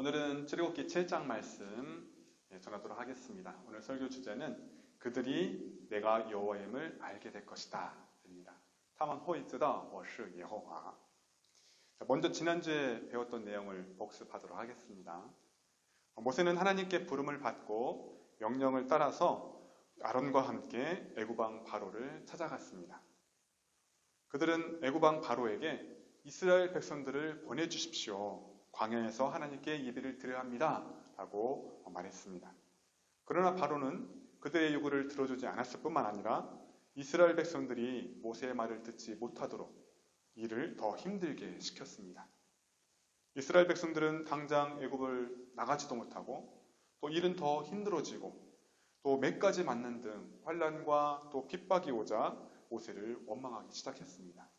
오늘은 출애굽기 7장 말씀 전하도록 하겠습니다. 오늘 설교 주제는 그들이 내가 여호와임을 알게 될 것이다 입니다. 他们会知道我是耶和华. 먼저 지난주에 배웠던 내용을 복습하도록 하겠습니다. 모세는 하나님께 부름을 받고 명령을 따라서 아론과 함께 애굽 왕 바로를 찾아갔습니다. 그들은 애굽 왕 바로에게 이스라엘 백성들을 보내주십시오. 광야에서 하나님께 예배를 드려야 합니다. 라고 말했습니다. 그러나 바로는 그들의 요구를 들어주지 않았을 뿐만 아니라 이스라엘 백성들이 모세의 말을 듣지 못하도록 일을 더 힘들게 시켰습니다. 이스라엘 백성들은 당장 애굽을 나가지도 못하고 또 일은 더 힘들어지고 또 매까지 맞는 등 환난과 또 핍박이 오자 모세를 원망하기 시작했습니다.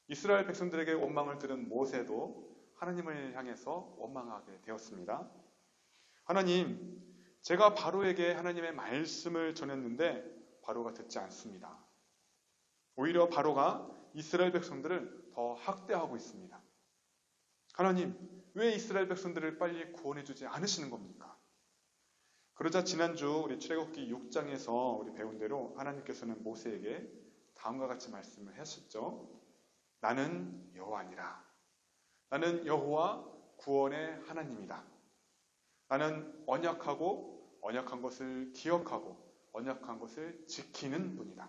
이스라엘 백성들에게 원망을 들은 모세도 하나님을 향해서 원망하게 되었습니다. 하나님, 제가 바로에게 하나님의 말씀을 전했는데 바로가 듣지 않습니다. 오히려 바로가 이스라엘 백성들을 더 학대하고 있습니다. 하나님, 왜 이스라엘 백성들을 빨리 구원해 주지 않으시는 겁니까? 그러자 지난주 우리 출애굽기 6장에서 우리 배운 대로 하나님께서는 모세에게 다음과 같이 말씀을 하셨죠. 나는 여호와니라. 나는 여호와 구원의 하나님이다. 나는 언약하고 언약한 것을 기억하고 언약한 것을 지키는 분이다.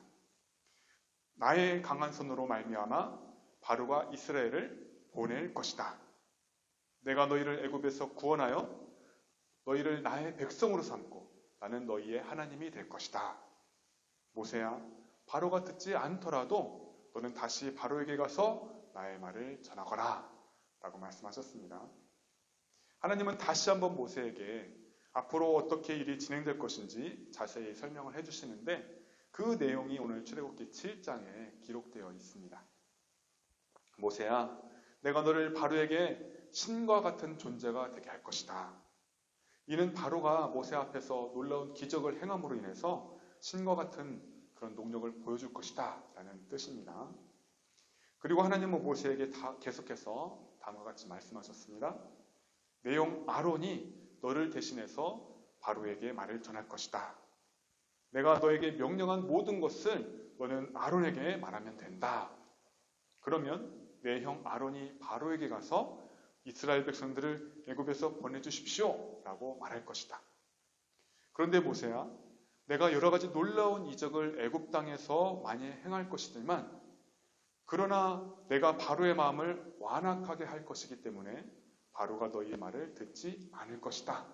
나의 강한 손으로 말미암아 바로가 이스라엘을 보낼 것이다. 내가 너희를 애굽에서 구원하여 너희를 나의 백성으로 삼고 나는 너희의 하나님이 될 것이다. 모세야, 바로가 듣지 않더라도 너는 다시 바로에게 가서 나의 말을 전하거라. 라고 말씀하셨습니다. 하나님은 다시 한번 모세에게 앞으로 어떻게 일이 진행될 것인지 자세히 설명을 해주시는데 그 내용이 오늘 출애굽기 7장에 기록되어 있습니다. 모세야, 내가 너를 바로에게 신과 같은 존재가 되게 할 것이다. 이는 바로가 모세 앞에서 놀라운 기적을 행함으로 인해서 신과 같은 그런 능력을 보여줄 것이다 라는 뜻입니다. 그리고 하나님은 모세에게 계속해서 다음과 같이 말씀하셨습니다. 내용 아론이 너를 대신해서 바로에게 말을 전할 것이다. 내가 너에게 명령한 모든 것을 너는 아론에게 말하면 된다. 그러면 내 형 아론이 바로에게 가서 이스라엘 백성들을 애굽에서 보내주십시오 라고 말할 것이다. 그런데 모세야, 내가 여러 가지 놀라운 이적을 애굽 땅에서 많이 행할 것이지만 그러나 내가 바로의 마음을 완악하게 할 것이기 때문에 바로가 너희의 말을 듣지 않을 것이다.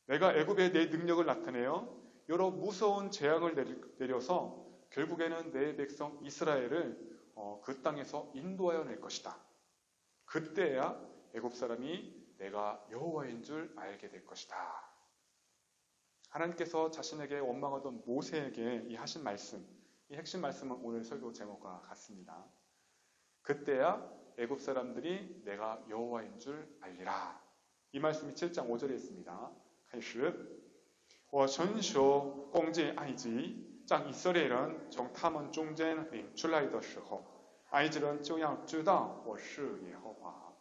내가 애굽에 내 능력을 나타내어 여러 무서운 재앙을 내려서 결국에는 내 백성 이스라엘을 그 땅에서 인도하여 낼 것이다. 그때야 애굽 사람이 내가 여호와인 줄 알게 될 것이다. 하나님께서 자신에게 원망하던 모세에게 이 하신 말씀, 이 핵심 말씀은 오늘 설교 제목과 같습니다. 그때야 애굽 사람들이 내가 여호와인 줄 알리라. 이 말씀이 7장 5절에 있습니다. 开始我伸手攻击埃及将以色列人从他们中间领出来的时候埃及人就要知道我是耶和华.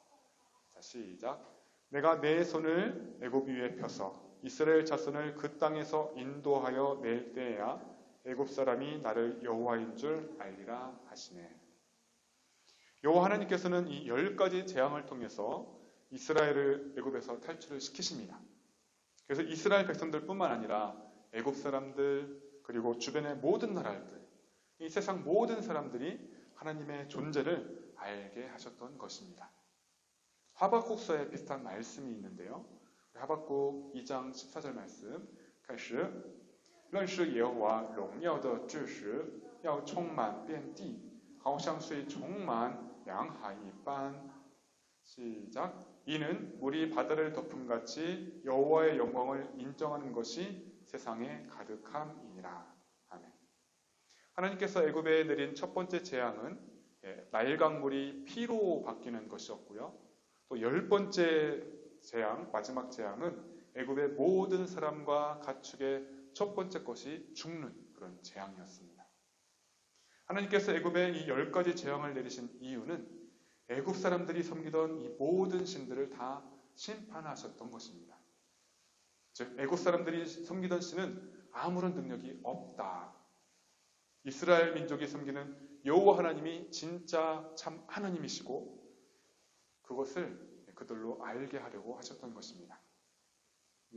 자, 시작. 내가 내 손을 애굽 위에 펴서 이스라엘 자손을 그 땅에서 인도하여 낼 때야 애굽 사람이 나를 여호와인 줄 알리라 하시네. 여호와 하나님께서는 이 10가지 재앙을 통해서 이스라엘을 애굽에서 탈출을 시키십니다. 그래서 이스라엘 백성들뿐만 아니라 애굽 사람들 그리고 주변의 모든 나라들, 이 세상 모든 사람들이 하나님의 존재를 알게 하셨던 것입니다. 하박국서에 비슷한 말씀이 있는데요. 하박국 2장 14절 말씀 开始认识耶和华荣耀的知识要充满遍地好像水充满洋海一般. 시작. 이는 물이 바다를 덮음같이 여호와의 영광을 인정하는 것이 세상에 가득함이니라. 아멘. 하나님께서 애굽에 내린 첫 번째 재앙은 나일강물이 피로 바뀌는 것이었고요. 또 10번째 재앙, 마지막 재앙은 애굽의 모든 사람과 가축의 첫 번째 것이 죽는 그런 재앙이었습니다. 하나님께서 애굽에 이 10가지 재앙을 내리신 이유는 애굽 사람들이 섬기던 이 모든 신들을 다 심판하셨던 것입니다. 즉 애국 사람들이 섬기던 신은 아무런 능력이 없다. 이스라엘 민족이 섬기는 여호와 하나님이 진짜 참 하나님이시고 그것을 그들로 알게 하려고 하셨던 것입니다.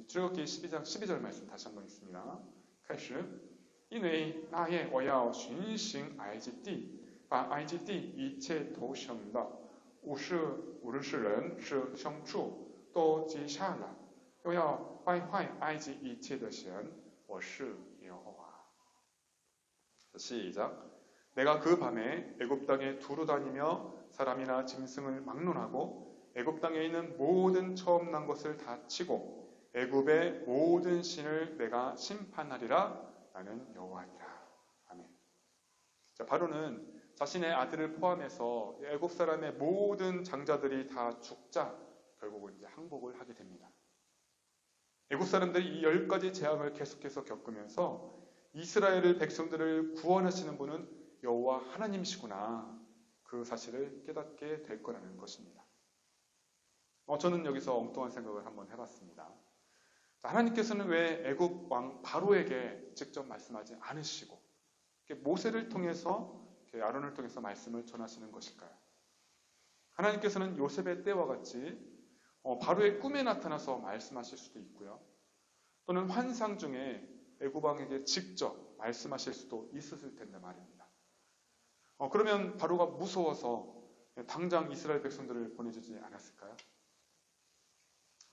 출애굽기 12장 12절 말씀 다시 한번 읽습니다. 开始因为那夜我要巡行埃及地，把埃及地一切投生的50人是牲畜都记下了，又要败坏埃及一切的神，我是耶和华。 시작. 내가 그 밤에 애굽 땅에 두루 다니며 사람이나 짐승을 막론하고 애굽 땅에 있는 모든 처음 난 것을 다 치고 애굽의 모든 신을 내가 심판하리라. 나는 여호와니라. 아멘. 자, 바로는 자신의 아들을 포함해서 애굽 사람의 모든 장자들이 다 죽자 결국은 이제 항복을 하게 됩니다. 애굽 사람들이 이 10가지 재앙을 계속해서 겪으면서 이스라엘 백성들을 구원하시는 분은 여호와 하나님이시구나. 그 사실을 깨닫게 될 거라는 것입니다. 저는 여기서 엉뚱한 생각을 한번 해봤습니다. 하나님께서는 왜 애굽 왕 바로에게 직접 말씀하지 않으시고 모세를 통해서 아론을 통해서 말씀을 전하시는 것일까요? 하나님께서는 요셉의 때와 같이 바로의 꿈에 나타나서 말씀하실 수도 있고요. 또는 환상 중에 애굽 왕에게 직접 말씀하실 수도 있었을 텐데 말입니다. 그러면 바로가 무서워서 당장 이스라엘 백성들을 보내주지 않았을까요?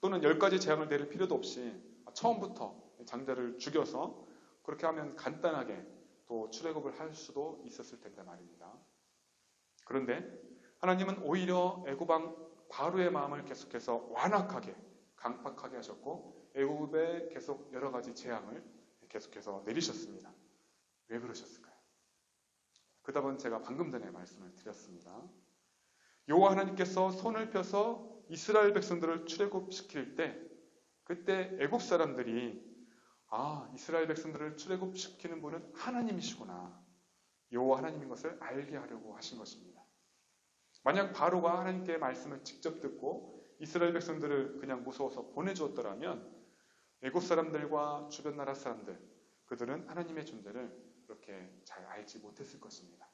또는 10가지 재앙을 내릴 필요도 없이 처음부터 장자를 죽여서 그렇게 하면 간단하게 또 출애굽을 할 수도 있었을 텐데 말입니다. 그런데 하나님은 오히려 애굽 왕 바로의 마음을 계속해서 완악하게 강팍하게 하셨고 애굽에 계속 여러 가지 재앙을 계속해서 내리셨습니다. 왜 그러셨을까요? 그 답은 제가 방금 전에 말씀을 드렸습니다. 여호와 하나님께서 손을 펴서 이스라엘 백성들을 출애굽시킬 때 그때 애굽 사람들이 이스라엘 백성들을 출애굽시키는 분은 하나님이시구나. 여호와 하나님인 것을 알게 하려고 하신 것입니다. 만약 바로가 하나님께 말씀을 직접 듣고 이스라엘 백성들을 그냥 무서워서 보내주었더라면 애굽 사람들과 주변 나라 사람들 그들은 하나님의 존재를 그렇게 잘 알지 못했을 것입니다.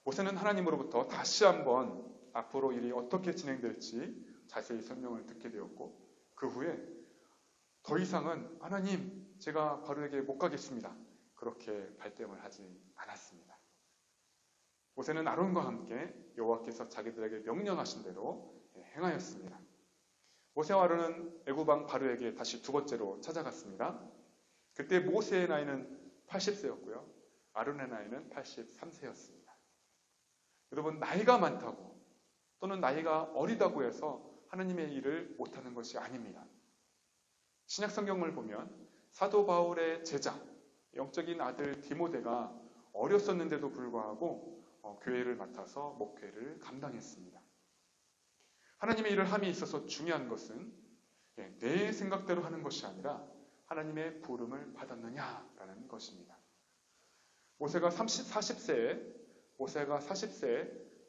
모세는 하나님으로부터 다시 한번 앞으로 일이 어떻게 진행될지 자세히 설명을 듣게 되었고 그 후에 더 이상은 하나님 제가 바로에게 못 가겠습니다. 그렇게 발뺌을 하지 않았습니다. 모세는 아론과 함께 여호와께서 자기들에게 명령하신 대로 행하였습니다. 모세와 아론은 애굽 왕 바로에게 다시 두 번째로 찾아갔습니다. 그때 모세의 나이는 80세였고요. 아론의 나이는 83세였습니다. 여러분 나이가 많다고 또는 나이가 어리다고 해서 하나님의 일을 못하는 것이 아닙니다. 신약 성경을 보면 사도 바울의 제자, 영적인 아들 디모데가 어렸었는데도 불구하고 교회를 맡아서 목회를 감당했습니다. 하나님의 일을 함에 있어서 중요한 것은 내 생각대로 하는 것이 아니라 하나님의 부름을 받았느냐라는 것입니다. 모세가 40세에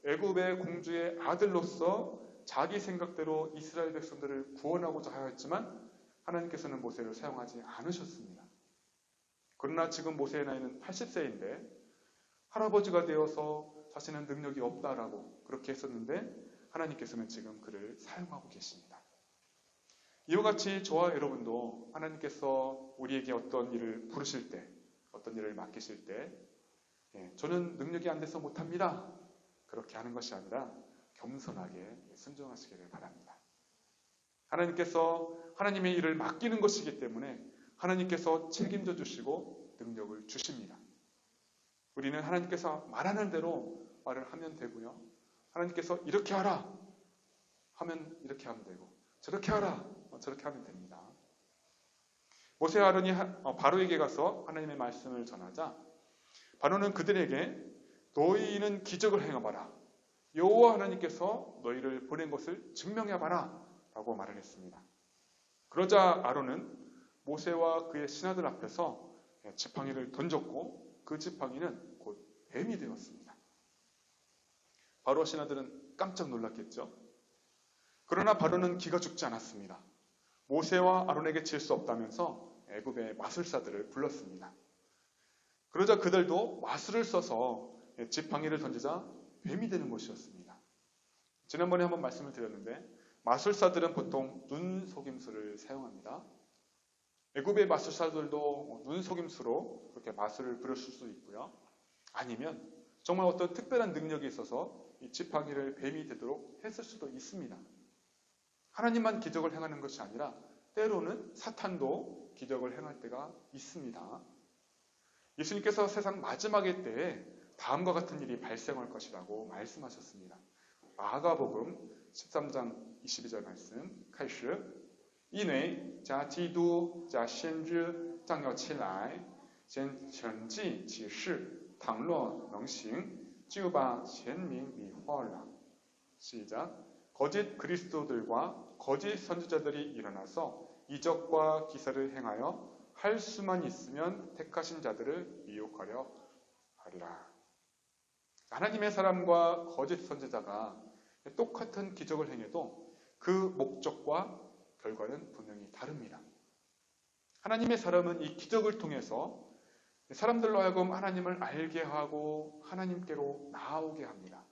애굽의 공주의 아들로서 자기 생각대로 이스라엘 백성들을 구원하고자 하였지만 하나님께서는 모세를 사용하지 않으셨습니다. 그러나 지금 모세의 나이는 80세인데 할아버지가 되어서 자신은 능력이 없다라고 그렇게 했었는데 하나님께서는 지금 그를 사용하고 계십니다. 이와 같이 저와 여러분도 하나님께서 우리에게 어떤 일을 부르실 때 어떤 일을 맡기실 때 저는 능력이 안 돼서 못합니다. 그렇게 하는 것이 아니라 겸손하게 순종하시기를 바랍니다. 하나님께서 하나님의 일을 맡기는 것이기 때문에 하나님께서 책임져 주시고 능력을 주십니다. 우리는 하나님께서 말하는 대로 말을 하면 되고요. 하나님께서 이렇게 하라 하면 이렇게 하면 되고 저렇게 하라 저렇게 하면 됩니다. 모세와 아론이 바로에게 가서 하나님의 말씀을 전하자 바로는 그들에게 너희는 기적을 행해봐라. 여호와 하나님께서 너희를 보낸 것을 증명해봐라 라고 말을 했습니다. 그러자 아론은 모세와 그의 신하들 앞에서 지팡이를 던졌고 그 지팡이는 곧 뱀이 되었습니다. 바로 신하들은 깜짝 놀랐겠죠. 그러나 그러나 바로는 기가 죽지 않았습니다. 모세와 아론에게 질 수 없다면서 애굽의 마술사들을 불렀습니다. 그러자 그들도 마술을 써서 지팡이를 던지자 뱀이 되는 것이었습니다. 지난번에 한번 말씀을 드렸는데 마술사들은 보통 눈 속임수를 사용합니다. 애굽의 마술사들도 눈 속임수로 그렇게 마술을 부렸을 수도 있고요. 아니면 정말 어떤 특별한 능력이 있어서 이 지팡이를 뱀이 되도록 했을 수도 있습니다. 하나님만 기적을 행하는 것이 아니라 때로는 사탄도 기적을 행할 때가 있습니다. 예수님께서 세상 마지막의 때에 다음과 같은 일이 발생할 것이라고 말씀하셨습니다. 마가복음 13장 22절 말씀, 开始因为假基督假先知将要起来先神迹启示倘若能行就把前民迷惑了 시작 거짓 그리스도들과 거짓 선지자들이 일어나서 이적과 기사를 행하여 할 수만 있으면 택하신 자들을 미혹하려 하리라. 하나님의 사람과 거짓 선지자가 똑같은 기적을 행해도 그 목적과 결과는 분명히 다릅니다. 하나님의 사람은 이 기적을 통해서 사람들로 하여금 하나님을 알게 하고 하나님께로 나아오게 합니다.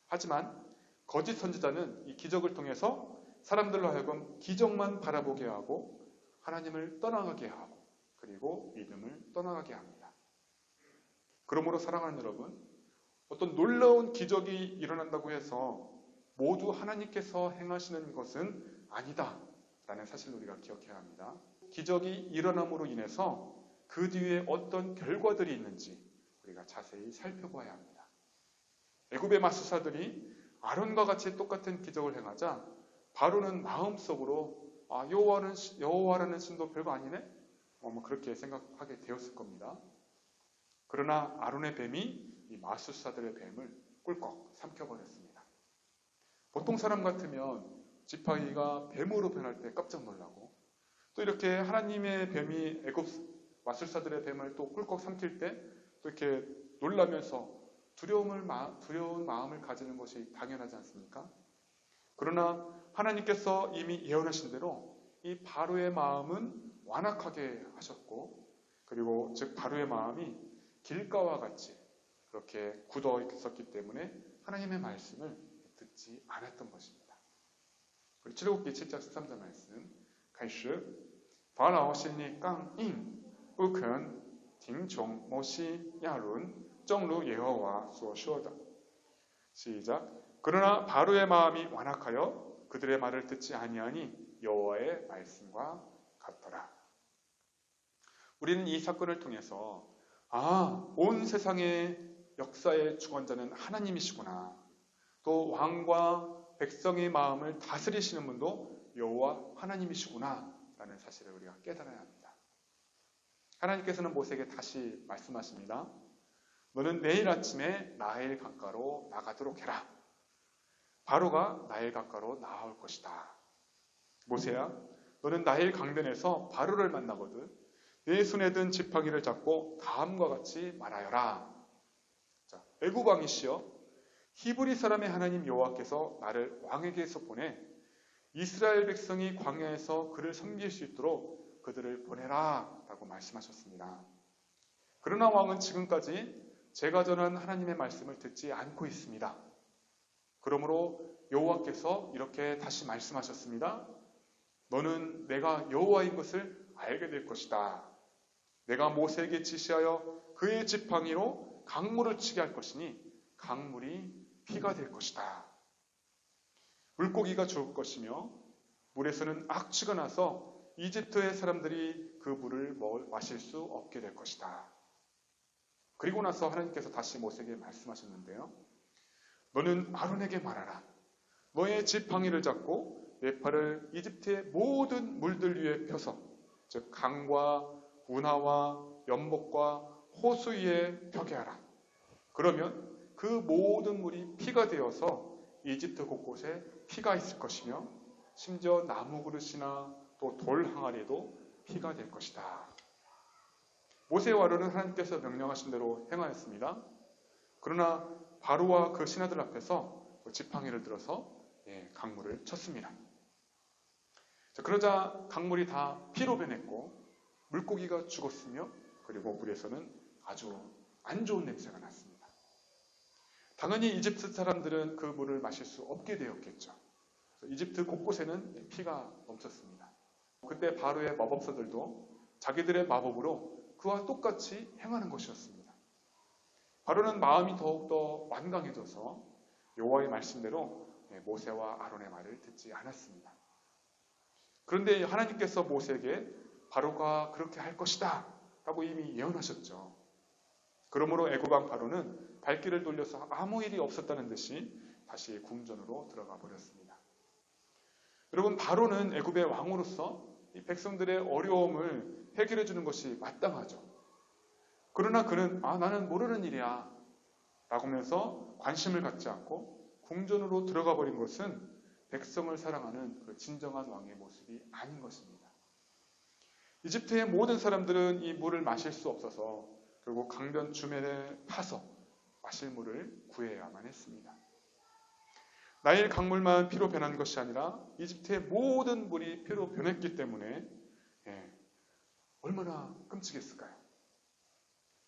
하지만 거짓 선지자는 이 기적을 통해서 사람들로 하여금 기적만 바라보게 하고 하나님을 떠나가게 하고 그리고 믿음을 떠나가게 합니다. 그러므로 사랑하는 여러분, 어떤 놀라운 기적이 일어난다고 해서 모두 하나님께서 행하시는 것은 아니다 라는 사실을 우리가 기억해야 합니다. 기적이 일어남으로 인해서 그 뒤에 어떤 결과들이 있는지 우리가 자세히 살펴봐야 합니다. 애굽의 마술사들이 아론과 같이 똑같은 기적을 행하자 바로는 마음속으로 여호와라는 신도 별거 아니네? 그렇게 생각하게 되었을 겁니다. 그러나 아론의 뱀이 이 마술사들의 뱀을 꿀꺽 삼켜버렸습니다. 보통 사람 같으면 지팡이가 뱀으로 변할 때 깜짝 놀라고 또 이렇게 하나님의 뱀이 애굽 마술사들의 뱀을 또 꿀꺽 삼킬 때 또 이렇게 놀라면서 두려운 마음을 가지는 것이 당연하지 않습니까? 그러나 하나님께서 이미 예언하신 대로 이 바로의 마음은 완악하게 하셨고 그리고 즉 바로의 마음이 길가와 같이 그렇게 굳어 있었기 때문에 하나님의 말씀을 듣지 않았던 것입니다. 우리 출애굽기 7장 13절 말씀 开始法老心里刚硬不肯听从摩西亚伦正如耶和华所说的 시작 그러나 바로의 마음이 완악하여 그들의 말을 듣지 아니하니 여호와의 말씀과 같더라. 우리는 이 사건을 통해서 온 세상의 역사의 주관자는 하나님이시구나. 또 왕과 백성의 마음을 다스리시는 분도 여호와 하나님이시구나 라는 사실을 우리가 깨달아야 합니다. 하나님께서는 모세에게 다시 말씀하십니다. 너는 내일 아침에 나일 강가로 나가도록 해라. 바로가 나일 강가로 나올 것이다. 모세야, 너는 나일 강변에서 바로를 만나거든 내 손에 든 지팡이를 잡고 다음과 같이 말하여라. 자, 애굽 왕이시여, 히브리 사람의 하나님 여호와께서 나를 왕에게서 보내 이스라엘 백성이 광야에서 그를 섬길 수 있도록 그들을 보내라 라고 말씀하셨습니다. 그러나 왕은 지금까지 제가 전한 하나님의 말씀을 듣지 않고 있습니다. 그러므로 여호와께서 이렇게 다시 말씀하셨습니다. 너는 내가 여호와인 것을 알게 될 것이다. 내가 모세에게 지시하여 그의 지팡이로 강물을 치게 할 것이니 강물이 피가 될 것이다. 물고기가 죽을 것이며 물에서는 악취가 나서 이집트의 사람들이 그 물을 마실 수 없게 될 것이다. 그리고 나서 하나님께서 다시 모세에게 말씀하셨는데요. 너는 아론에게 말하라. 너의 지팡이를 잡고 내 팔을 이집트의 모든 물들 위에 펴서 즉 강과 운하와 연못과 호수 위에 펴게 하라. 그러면 그 모든 물이 피가 되어서 이집트 곳곳에 피가 있을 것이며 심지어 나무 그릇이나 또 돌 항아리도 피가 될 것이다. 모세와 아론은 하나님께서 명령하신 대로 행하였습니다. 그러나 바로와 그 신하들 앞에서 지팡이를 들어서 강물을 쳤습니다. 그러자 강물이 다 피로 변했고 물고기가 죽었으며 그리고 물에서는 아주 안 좋은 냄새가 났습니다. 당연히 이집트 사람들은 그 물을 마실 수 없게 되었겠죠. 이집트 곳곳에는 피가 넘쳤습니다. 그때 바로의 마법사들도 자기들의 마법으로 그와 똑같이 행하는 것이었습니다. 바로는 마음이 더욱더 완강해져서 여호와의 말씀대로 모세와 아론의 말을 듣지 않았습니다. 그런데 하나님께서 모세에게 바로가 그렇게 할 것이다 라고 이미 예언하셨죠. 그러므로 애굽 왕 바로는 발길을 돌려서 아무 일이 없었다는 듯이 다시 궁전으로 들어가 버렸습니다. 여러분, 바로는 애굽의 왕으로서 이 백성들의 어려움을 해결해 주는 것이 마땅하죠. 그러나 그는 나는 모르는 일이야 라고 하면서 관심을 갖지 않고 궁전으로 들어가 버린 것은 백성을 사랑하는 그 진정한 왕의 모습이 아닌 것입니다. 이집트의 모든 사람들은 이 물을 마실 수 없어서 결국 강변 주변에 파서 마실 물을 구해야만 했습니다. 나일 강물만 피로 변한 것이 아니라 이집트의 모든 물이 피로 변했기 때문에 얼마나 끔찍했을까요?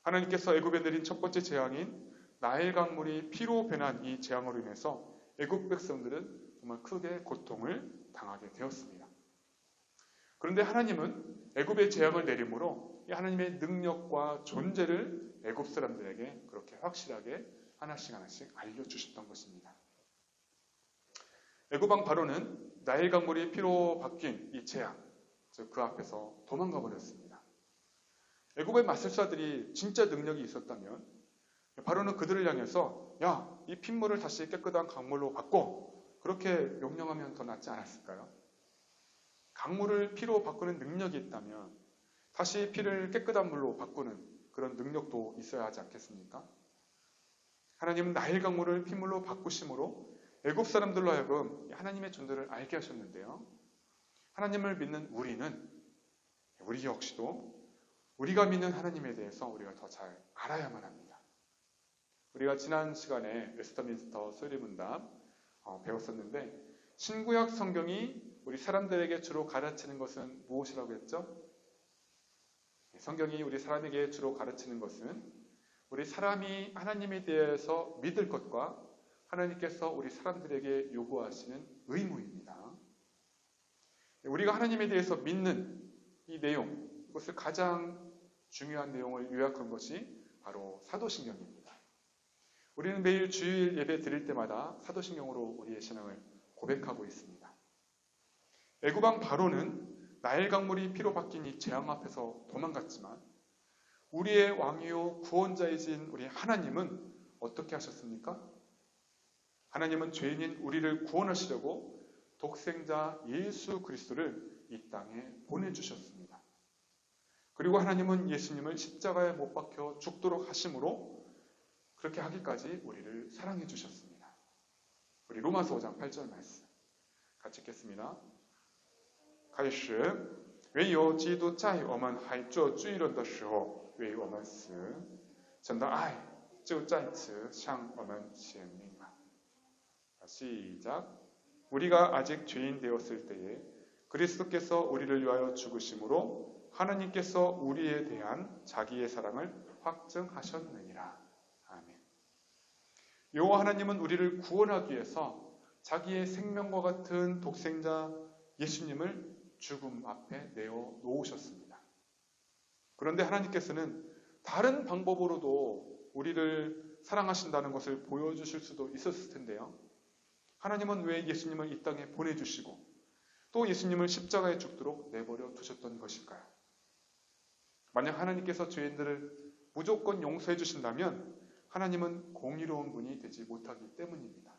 하나님께서 애굽에 내린 첫 번째 재앙인 나일 강물이 피로 변한 이 재앙으로 인해서 애굽 백성들은 정말 크게 고통을 당하게 되었습니다. 그런데 하나님은 애굽의 재앙을 내림으로 이 하나님의 능력과 존재를 애굽 사람들에게 그렇게 확실하게 하나씩 알려주셨던 것입니다. 애굽 왕 바로는 나일 강물이 피로 바뀐 이 재앙, 즉 그 앞에서 도망가 버렸습니다. 애굽의 마술사들이 진짜 능력이 있었다면 바로는 그들을 향해서 이 핏물을 다시 깨끗한 강물로 바꿔 그렇게 명령하면 더 낫지 않았을까요? 강물을 피로 바꾸는 능력이 있다면 다시 피를 깨끗한 물로 바꾸는 그런 능력도 있어야 하지 않겠습니까? 하나님은 나일 강물을 핏물로 바꾸심으로 애굽 사람들로 하여금 하나님의 존재를 알게 하셨는데요. 하나님을 믿는 우리 역시도 우리가 믿는 하나님에 대해서 우리가 더 잘 알아야만 합니다. 우리가 지난 시간에 웨스터민스터 소리문답 배웠었는데 신구약 성경이 우리 사람들에게 주로 가르치는 것은 무엇이라고 했죠? 성경이 우리 사람에게 주로 가르치는 것은 우리 사람이 하나님에 대해서 믿을 것과 하나님께서 우리 사람들에게 요구하시는 의무입니다. 우리가 하나님에 대해서 믿는 이 내용, 이것을 가장 중요한 내용을 요약한 것이 바로 사도신경입니다. 우리는 매일 주일 예배 드릴 때마다 사도신경으로 우리의 신앙을 고백하고 있습니다. 애굽 왕 바로는 나일 강물이 피로 바뀐 이 재앙 앞에서 도망갔지만 우리의 왕이요 구원자이신 우리 하나님은 어떻게 하셨습니까? 하나님은 죄인인 우리를 구원하시려고 독생자 예수 그리스도를 이 땅에 보내주셨습니다. 그리고 하나님은 예수님을 십자가에 못 박혀 죽도록 하심으로 그렇게 하기까지 우리를 사랑해 주셨습니다. 우리 로마서 5장 8절 말씀 같이 읽겠습니다. 开始唯有基督在我们还做罪人的时候为我们死，神的爱就在此向我们显明了。 시작. 우리가 아직 죄인 되었을 때에 그리스도께서 우리를 위하여 죽으심으로 하나님께서 우리에 대한 자기의 사랑을 확증하셨느니라. 아멘. 여호와 하나님은 우리를 구원하기 위해서 자기의 생명과 같은 독생자 예수님을 죽음 앞에 내어 놓으셨습니다. 그런데 하나님께서는 다른 방법으로도 우리를 사랑하신다는 것을 보여주실 수도 있었을 텐데요. 하나님은 왜 예수님을 이 땅에 보내주시고 또 예수님을 십자가에 죽도록 내버려 두셨던 것일까요? 만약 하나님께서 죄인들을 무조건 용서해 주신다면 하나님은 공의로운 분이 되지 못하기 때문입니다.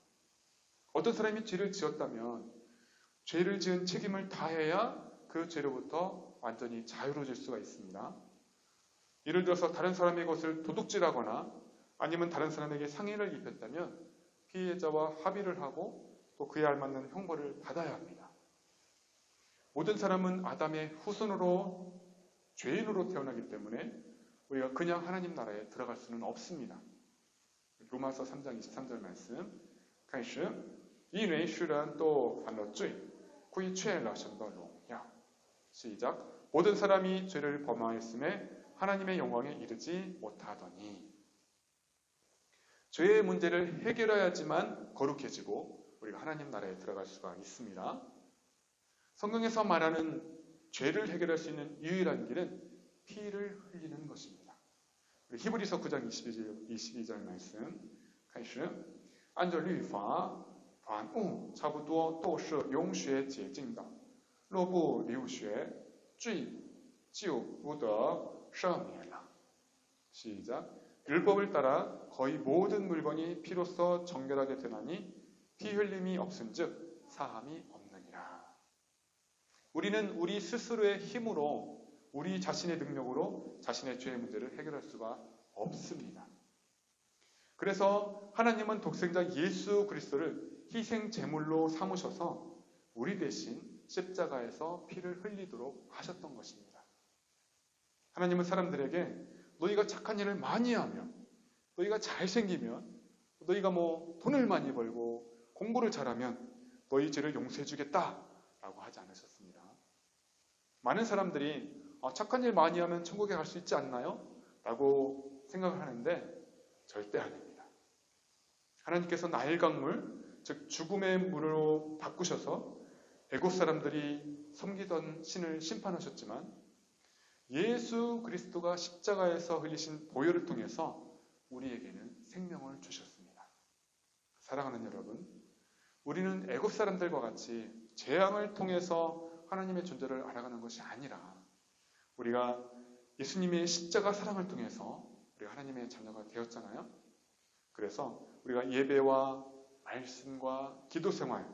어떤 사람이 죄를 지었다면 죄를 지은 책임을 다해야 그 죄로부터 완전히 자유로워질 수가 있습니다. 예를 들어서 다른 사람의 것을 도둑질하거나 아니면 다른 사람에게 상해를 입혔다면 피해자와 합의를 하고 또 그에 알맞는 형벌을 받아야 합니다. 모든 사람은 아담의 후손으로 죄인으로 태어나기 때문에 우리가 그냥 하나님 나라에 들어갈 수는 없습니다. 로마서 3장 23절 말씀 开始一人虽然都犯了罪归缺了神的荣耀. 시작. 모든 사람이 죄를 범하였음에 하나님의 영광에 이르지 못하더니. 죄의 문제를 해결해야지만 거룩해지고 우리가 하나님 나라에 들어갈 수가 있습니다. 성경에서 말하는 죄를 해결할 수 있는 유일한 길은 피를 흘리는 것입니다. 우리 히브리서 9장 22절 말씀 开始按着律法凡物差不多都是用血洁净的若不流血罪就不得赦免了. 시작. 율법을 따라 거의 모든 물건이 피로써 정결하게 되나니 피 흘림이 없은즉 사함이 없느니라. 우리는 우리 스스로의 힘으로 우리 자신의 능력으로 자신의 죄의 문제를 해결할 수가 없습니다. 그래서 하나님은 독생자 예수 그리스도를 희생 제물로 삼으셔서 우리 대신 십자가에서 피를 흘리도록 하셨던 것입니다. 하나님은 사람들에게 너희가 착한 일을 많이 하면, 너희가 잘생기면, 너희가 돈을 많이 벌고 공부를 잘하면 너희 죄를 용서해 주겠다라고 하지 않으셨습니다. 많은 사람들이 착한 일 많이 하면 천국에 갈 수 있지 않나요? 라고 생각을 하는데 절대 아닙니다. 하나님께서 나일 강물, 즉 죽음의 물로 바꾸셔서 애국 사람들이 섬기던 신을 심판하셨지만 예수 그리스도가 십자가에서 흘리신 보혈을 통해서 우리에게는 생명을 주셨습니다. 사랑하는 여러분, 우리는 애국 사람들과 같이 재앙을 통해서 하나님의 존재를 알아가는 것이 아니라 우리가 예수님의 십자가 사랑을 통해서 우리가 하나님의 자녀가 되었잖아요. 그래서 우리가 예배와 말씀과 기도 생활,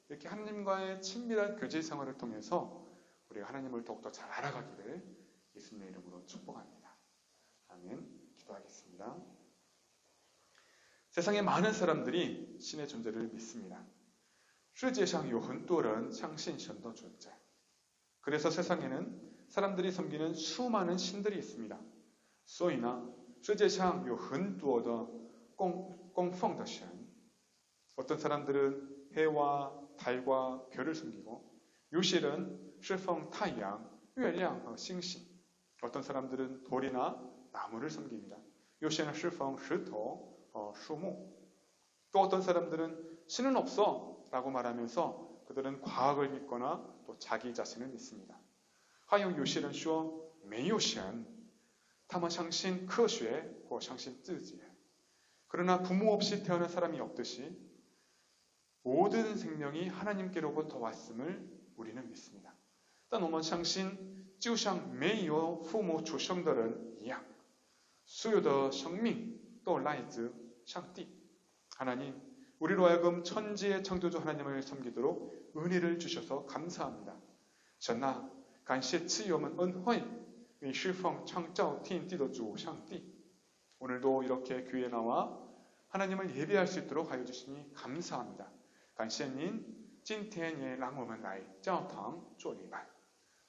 이렇게 하나님과의 친밀한 교제 생활을 통해서 우리가 하나님을 더욱더 잘 알아가기를 예수님의 이름으로 축복합니다. 아멘. 기도하겠습니다. 세상에 많은 사람들이 신의 존재를 믿습니다. 世界上有很多人相信神的存在. 그래서 세상에는 사람들이 섬기는 수많은 신들이 있습니다. 所以呢世界上有很多的供奉的神. 어떤 사람들은 해와 달과 별을 섬기고 有些人侍奉太阳、月亮和星星. 어떤 사람들은 돌이나 나무를 섬깁니다. 有些人侍奉石头和树木. 또 어떤 사람들은 신은 없어 라고 말하면서 그들은 과학을 믿거나 또 자기 자신을 믿습니다. 还有有些人说没有神他们相信科学或相信自己. 그러나 부모 없이 태어난 사람이 없듯이 모든 생명이 하나님께로부터 왔음을 우리는 믿습니다. 但我们相信就像没有父母出生的人一样所有的生命都来自上帝. 하나님, 우리로 하여금 천지의 창조주 하나님을 섬기도록 은혜를 주셔서 감사합니다. 神啊感谢赐予我们恩惠与侍奉创造天地的主上帝. 오늘도 이렇게 교회에 나와 하나님을 예배할 수 있도록 하여 주시니 감사합니다. 感谢您今天也让我们来教堂做礼拜.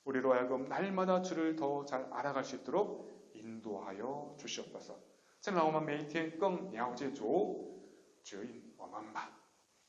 우리로 하여금 날마다 주를 더 잘 알아갈 수 있도록 인도하여 주시옵소서. 让我们每一天更了解主，指引我们吧。